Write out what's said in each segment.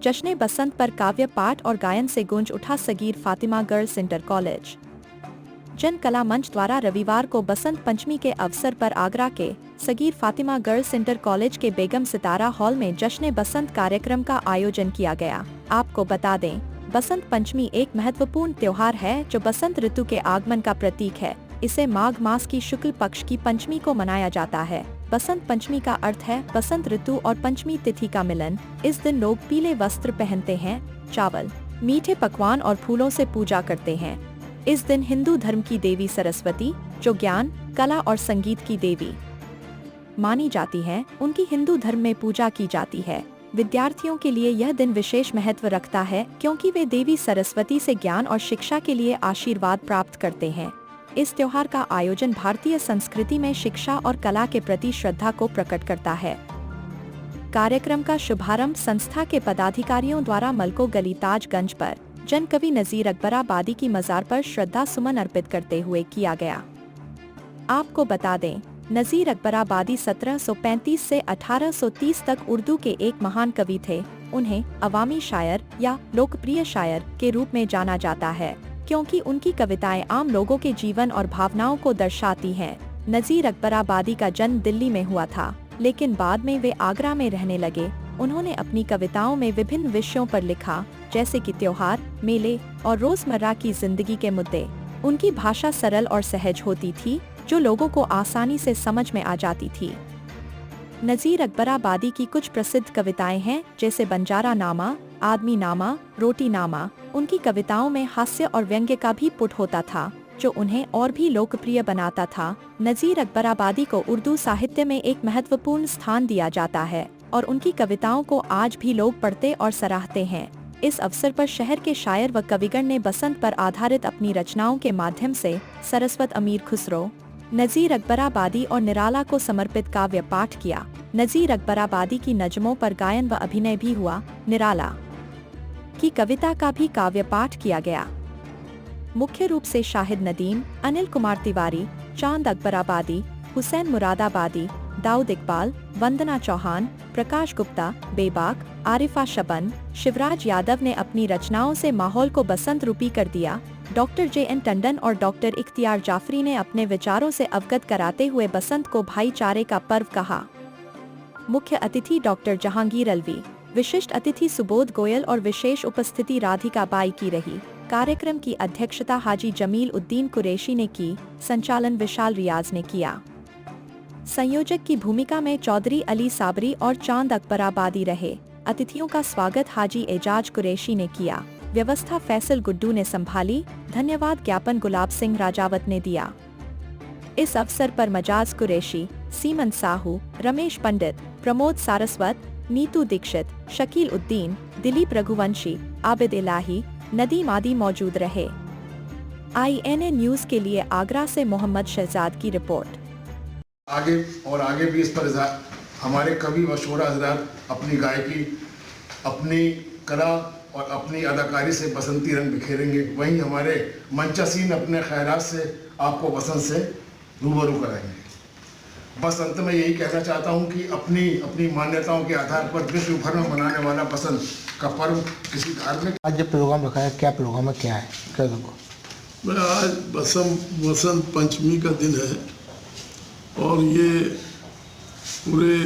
जश्न बसंत पर काव्य पाठ और गायन से गूंज उठा Sagir Fatima girls inter college. जन कला मंच द्वारा रविवार को बसंत पंचमी के अवसर पर आगरा के Sagir Fatima girls inter college के बेगम सितारा हॉल में जश्न बसंत कार्यक्रम का आयोजन किया गया। आपको बता दें, बसंत पंचमी एक महत्वपूर्ण त्योहार है जो बसंत ऋतु के आगमन का प्रतीक है। इसे माघ मास की शुक्ल पक्ष की पंचमी को मनाया जाता है। बसंत पंचमी का अर्थ है बसंत ऋतु और पंचमी तिथि का मिलन। इस दिन लोग पीले वस्त्र पहनते हैं, चावल, मीठे पकवान और फूलों से पूजा करते हैं। इस दिन हिंदू धर्म की देवी सरस्वती, जो ज्ञान, कला और संगीत की देवी मानी जाती है, उनकी हिंदू धर्म में पूजा की जाती है। विद्यार्थियों के लिए यह दिन विशेष महत्व रखता है क्योंकि वे देवी सरस्वती से ज्ञान और शिक्षा के लिए आशीर्वाद प्राप्त करते हैं। इस त्योहार का आयोजन भारतीय संस्कृति में शिक्षा और कला के प्रति श्रद्धा को प्रकट करता है। कार्यक्रम का शुभारंभ संस्था के पदाधिकारियों द्वारा मलको गली ताजगंज पर जन कवि नजीर अकबराबादी की मजार पर श्रद्धा सुमन अर्पित करते हुए किया गया। आपको बता दें, नजीर अकबराबादी 1735 से 1830 तक उर्दू के एक महान कवि थे। उन्हें अवामी शायर या लोकप्रिय शायर के रूप में जाना जाता है क्योंकि उनकी कविताएं आम लोगों के जीवन और भावनाओं को दर्शाती हैं। नजीर अकबराबादी का जन्म दिल्ली में हुआ था, लेकिन बाद में वे आगरा में रहने लगे। उन्होंने अपनी कविताओं में विभिन्न विषयों पर लिखा, जैसे कि त्योहार, मेले और रोजमर्रा की जिंदगी के मुद्दे। उनकी भाषा सरल और सहज होती थी, जो लोगों को आसानी से समझ में आ जाती थी। नजीर अकबराबादी की कुछ प्रसिद्ध कविताएं हैं, जैसे बंजारा नामा, आदमी नामा, रोटी नामा। उनकी कविताओं में हास्य और व्यंग्य का भी पुट होता था, जो उन्हें और भी लोकप्रिय बनाता था। नजीर अकबराबादी को उर्दू साहित्य में एक महत्वपूर्ण स्थान दिया जाता है और उनकी कविताओं को आज भी लोग पढ़ते और सराहते हैं। इस अवसर पर शहर के शायर व कविगण ने बसंत पर आधारित अपनी रचनाओं के माध्यम से सरस्वत अमीर खुसरो, नजीर अकबराबादी और निराला को समर्पित काव्य पाठ किया। नजीर अकबराबादी की नज़मों पर गायन व अभिनय भी हुआ। निराला की कविता का भी काव्य पाठ किया गया। मुख्य रूप से शाहिद नदीम, अनिल कुमार तिवारी, चांद अकबराबादी, हुसैन मुरादाबादी, दाऊद इकबाल, वंदना चौहान, प्रकाश गुप्ता, बेबाक, आरिफा शबन, शिवराज यादव ने अपनी रचनाओं से माहौल को बसंत रूपी कर दिया। डॉक्टर JN टंडन और डॉक्टर इख्तियार जाफरी ने अपने विचारों से अवगत कराते हुए बसंत को भाईचारे का पर्व कहा। मुख्य अतिथि डॉक्टर जहांगीर अलवी, विशिष्ट अतिथि सुबोध गोयल और विशेष उपस्थिति राधिका बाई की रही। कार्यक्रम की अध्यक्षता हाजी जमील उद्दीन कुरैशी ने की। संचालन विशाल रियाज ने किया। संयोजक की भूमिका में चौधरी अली साबरी और चांद अकबराबादी रहे। अतिथियों का स्वागत हाजी एजाज कुरैशी ने किया। व्यवस्था फैसल गुड्डू ने संभाली। धन्यवाद ज्ञापन गुलाब सिंह राजावत ने दिया। इस अवसर पर मजाज कुरैशी, सीमन साहू, रमेश पंडित, प्रमोद सारस्वत, नीतू दीक्षित, शकील उद्दीन, दिलीप रघुवंशी, आबिद इलाही, नदीम आदि मौजूद रहे। INA न्यूज के लिए आगरा से मोहम्मद शहजाद की रिपोर्ट। आगे भी इस पर हमारे कवि व शोरा हजरात अपनी गायकी, अपनी कला और अपनी अदाकारी से बसंती रंग बिखेरेंगे। वहीं हमारे मंचासीन अपने खैरात से आपको बसंत से रूबरू कराएंगे। बस अंत में यही कहना चाहता हूं कि अपनी मान्यताओं के आधार पर विश्व भर में मनाने वाला बसंत का पर्व किसी धार्मिक। आज जो प्रोग्राम रखा है, क्या प्रोग्राम है, क्या है, क्या देखो। आज बसंत पंचमी का दिन है और ये पूरे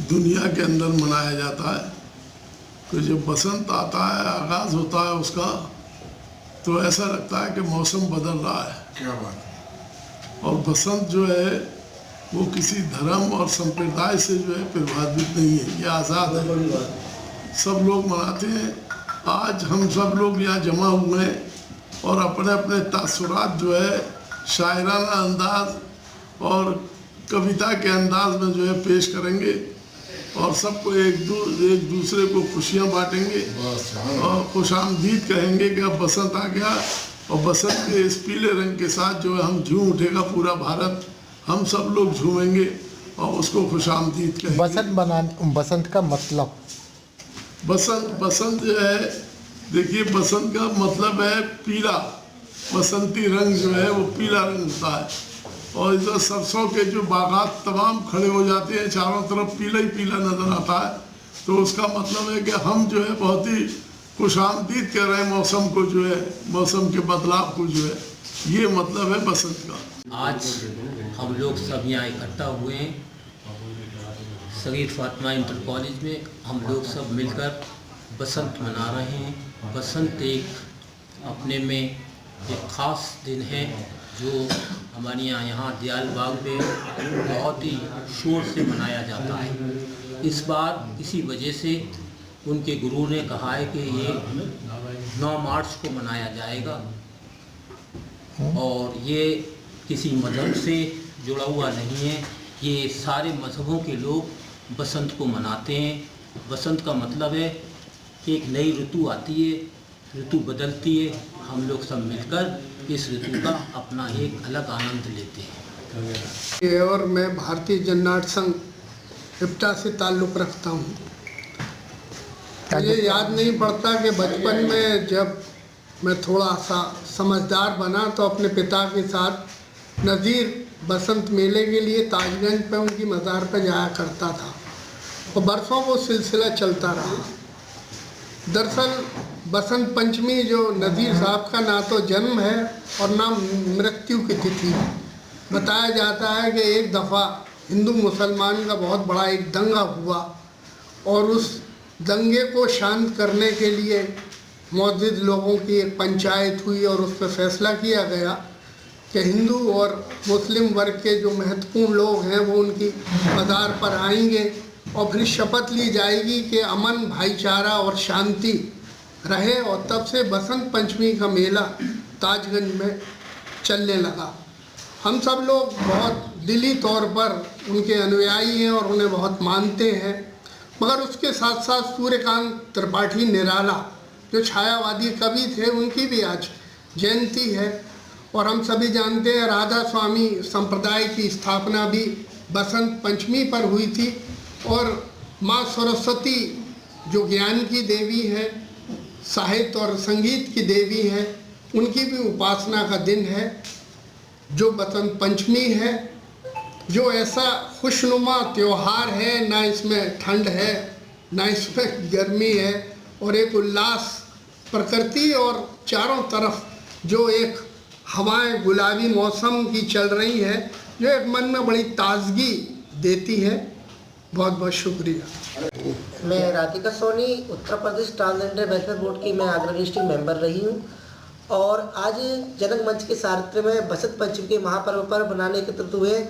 दुनिया के अंदर मनाया जाता है। तो जब बसंत आता है, आगाज होता है उसका, तो ऐसा लगता है कि मौसम बदल रहा है। क्या बात है। और बसंत जो है वो किसी धर्म और संप्रदाय से जो है प्रभावित नहीं है, ये आज़ाद है, सब लोग मनाते हैं। आज हम सब लोग यहाँ जमा हुए हैं और अपने अपने तासुरात जो है शायराना अंदाज और कविता के अंदाज में जो है पेश करेंगे और सबको एक दूसरे को खुशियाँ बांटेंगे और खुशामदीद कहेंगे कि अब बसंत आ गया। और बसंत के इस पीले रंग के साथ जो है हम झूम उठेगा पूरा भारत, हम सब लोग झूमेंगे और उसको खुशामदीद कहेंगे। बसंत का मतलब, बसंत जो है, देखिए बसंत का मतलब है पीला। बसंती रंग जो है वो पीला रंग होता है और इधर सरसों के जो बागात तमाम खड़े हो जाते हैं, चारों तरफ पीला ही पीला नजर आता है। तो उसका मतलब है कि हम जो है बहुत ही खुशामदीद कर रहे हैं मौसम को, जो है मौसम के बदलाव को, जो है ये मतलब है बसंत का। आज हम लोग सब यहाँ इकट्ठा हुए हैं सगीर फातिमा इंटर कॉलेज में। हम लोग सब मिलकर बसंत मना रहे हैं। बसंत एक अपने में एक ख़ास दिन है जो हमारे यहाँ दयाल बाग में बहुत ही शोर से मनाया जाता है। इस बार इसी वजह से उनके गुरु ने कहा है कि ये 9 मार्च को मनाया जाएगा और ये किसी मज़हब से जुड़ा हुआ नहीं है। ये सारे मज़हबों के लोग बसंत को मनाते हैं। बसंत का मतलब है कि एक नई ऋतु आती है, ऋतु बदलती है। हम लोग सब मिलकर इस ऋतु का अपना एक अलग आनंद लेते हैं। और मैं भारतीय जननाट संघ इप्टा से ताल्लुक़ रखता हूँ। मुझे याद नहीं पड़ता कि बचपन में जब मैं थोड़ा सा समझदार बना तो अपने पिता के साथ नज़ीर बसंत मेले के लिए ताजगंज पे उनकी मज़ार पे जाया करता था और बरसों वो सिलसिला चलता रहा। दरअसल बसंत पंचमी जो नज़ीर साहब का ना तो जन्म है और ना मृत्यु की तिथि। बताया जाता है कि एक दफ़ा हिंदू मुसलमान का बहुत बड़ा एक दंगा हुआ और उस दंगे को शांत करने के लिए मौजूद लोगों की एक पंचायत हुई और उस पर फैसला किया गया कि हिंदू और मुस्लिम वर्ग के जो महत्वपूर्ण लोग हैं वो उनकी मज़ार पर आएंगे और फिर शपथ ली जाएगी कि अमन, भाईचारा और शांति रहे। और तब से बसंत पंचमी का मेला ताजगंज में चलने लगा। हम सब लोग बहुत दिली तौर पर उनके अनुयायी हैं और उन्हें बहुत मानते हैं। मगर उसके साथ साथ सूर्यकांत त्रिपाठी निराला जो छायावादी कवि थे, उनकी भी आज जयंती है। और हम सभी जानते हैं राधा स्वामी संप्रदाय की स्थापना भी बसंत पंचमी पर हुई थी। और माँ सरस्वती जो ज्ञान की देवी है, साहित्य और संगीत की देवी है, उनकी भी उपासना का दिन है जो बसंत पंचमी है, जो ऐसा खुशनुमा त्यौहार है, ना इसमें ठंड है ना इसमें गर्मी है, और एक उल्लास प्रकृति और चारों तरफ जो एक हवाएं गुलाबी मौसम की चल रही है, जो एक मन में बड़ी ताजगी देती है। बहुत बहुत शुक्रिया। मैं Radhika Soni, Uttar Pradesh transgender welfare board की मैं आगरा डिस्ट्रिक्ट मेंबर रही हूँ और आज जनक मंच के सारथ्य में बसंत पंचमी के महापर्व पर बनाने एकत्रित हुए।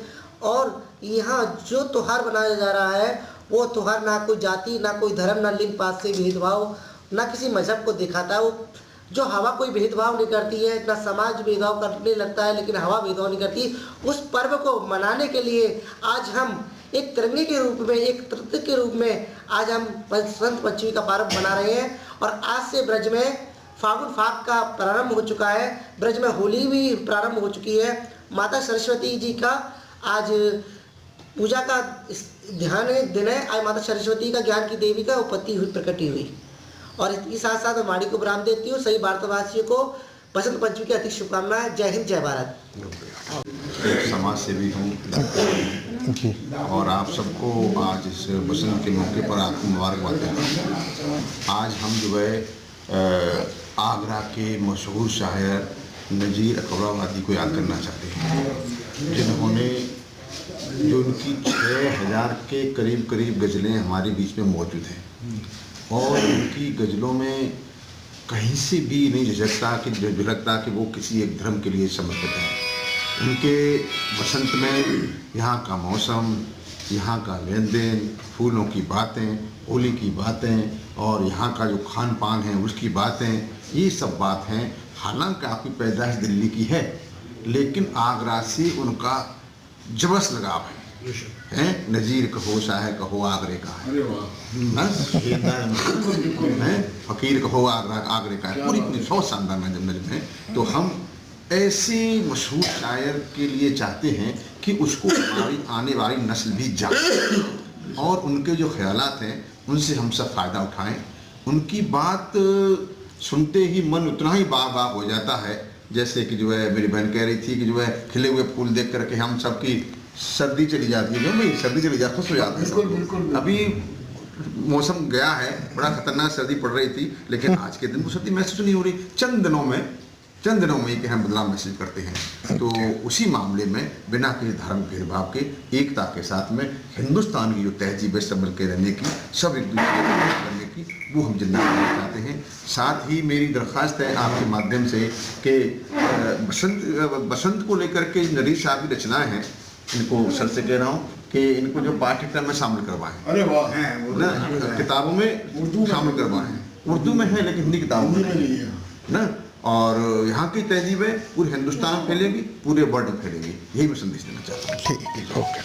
और यहाँ जो त्यौहार मनाया जा रहा है वो त्यौहार ना कोई जाति, ना कोई धर्म, ना लिंग पात से भेदभाव, ना किसी मजहब को दिखाता है। वो जो हवा कोई भेदभाव नहीं करती है, ना समाज भेदभाव करने लगता है, लेकिन हवा भेदभाव नहीं करती। उस पर्व को मनाने के लिए आज हम एक तिरंगे के रूप में, एक प्रतीक के रूप में आज हम बसंत पंचमी का पर्व मना रहे हैं। और आज से ब्रज में फागुन फाग का प्रारंभ हो चुका है, ब्रज में होली भी प्रारंभ हो चुकी है। माता सरस्वती जी का आज पूजा का ध्यान दिन है। आज माता सरस्वती का, ज्ञान की देवी का उपत्ति हुई, प्रकटी हुई। और इसके साथ साथ मैं वाणी को विराम देती हूँ। सभी भारतवासियों को बसंत पंचमी की अधिक शुभकामनाएं। जय हिंद, जय भारत। समाज सेवी हूँ और आप सबको आज इस बसंत के मौके पर आपको मुबारकबाद देता हूँ। आज हम जो है आगरा के मशहूर शायर नज़ीर अकबराबादी को याद करना चाहते हैं, जिन्होंने जो उनकी 6000 के करीब गज़लें हमारे बीच में मौजूद हैं और उनकी गज़लों में कहीं से भी नहीं झलकता कि वो किसी एक धर्म के लिए समर्पित है। उनके बसंत में यहाँ का मौसम, यहाँ का लेन देन, फूलों की बातें, होली की बातें और यहाँ का जो खान पान है उसकी बातें, ये सब बात हैं। हालांकि आपकी पैदाइश दिल्ली की है, लेकिन आगरा से उनका जबरदस्त लगाव है। नज़ीर कहो, शायर कहो, आगरे का है, फ़कीर कहो, आगरे का है। पूरी 100 शानदार नज़म है। तो हम ऐसे मशहूर शायर के लिए चाहते हैं कि उसको हमारी आने वाली नस्ल भी जाने और उनके जो ख्यालात हैं उनसे हम सब फ़ायदा उठाएं। उनकी बात सुनते ही मन उतना ही बाग हो जाता है जैसे कि जो है मेरी बहन कह रही थी कि जो है खिले हुए फूल देख करके हम सबकी सर्दी चली जाती है, क्यों भाई सर्दी चली जाती, खुश हो जाते हैं। बिल्कुल। अभी मौसम गया है, बड़ा खतरनाक सर्दी पड़ रही थी, लेकिन आज के दिन वो सर्दी महसूस नहीं हो रही। चंद दिनों में कि हम बदलाव महसूस करते हैं। तो उसी मामले में बिना किसी धर्म भेदभाव के एकता के साथ में हिंदुस्तान की जो तहजीब है सब मिल के रहने की, सब एक दूसरे को मदद करने की, वो हम जिंदा करना चाहते हैं। साथ ही मेरी दरख्वास्त है आपके माध्यम से कि बसंत को लेकर के नरेश साहब की रचनाएं हैं, इनको सर से कह रहा हूँ कि इनको जो पाठ्यक्रम में शामिल करवाएं। अरे वाह, ना किताबों में उर्दू शामिल करवाएं। उर्दू में है लेकिन हिंदी किताबों में नहीं है ना। और यहाँ की तहजीब है पूरे हिंदुस्तान में फैलेगी, पूरे वर्ल्ड में फैलेगी। यही मैं संदेश देना चाहता हूँ। ठीक, ओके।